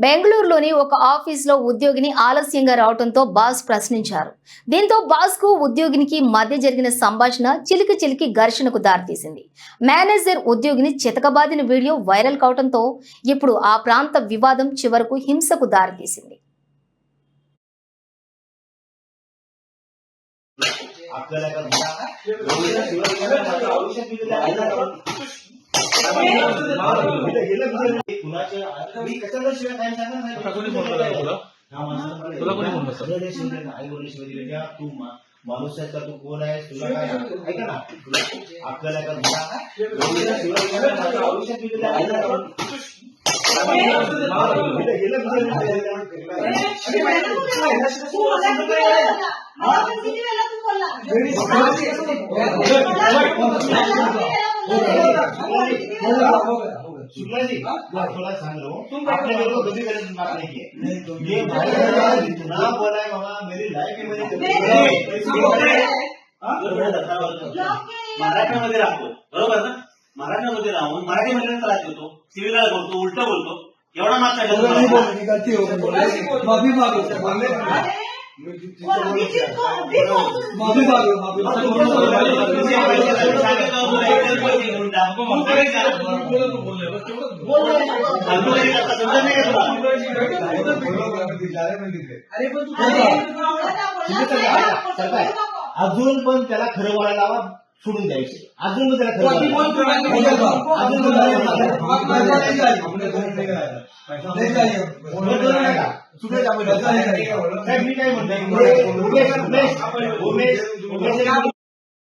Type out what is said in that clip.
బెంగళూరులోని ఒక ఆఫీసులో ఉద్యోగిని ఆలస్యంగా రావడంతో బాస్ ప్రశ్నించారు. దీంతో బాస్ కు ఉద్యోగినికి మధ్య జరిగిన సంభాషణ చిలికి చిలికి ఘర్షణకు దారితీసింది. మేనేజర్ ఉద్యోగిని చితకబాదిన వీడియో వైరల్ కావడంతో ఇప్పుడు ఆ ప్రాంత వివాదం చివరకు హింసకు దారితీసింది. माणूस आहे का तू कोण आहे तुला काय ऐका ना आपल्याला शुक्ला जी थोड़ा सांग रहा हूँ आपने मेरे को कभी गलत बात नहीं की ये इतना बोला है मामा मेरी लाइफ में मराठीमध्ये राहतो बरोबर ना मराठीमध्ये राहून मराठीमध्ये त्रास देतो सिव्हिलला बोलतो उलट बोलतो एवढा मागचा माफी मागतो अजून पण त्याला खरं बोलायला लावा सोडून द्यायचे अजून पण त्याला खरं मी काय म्हणतो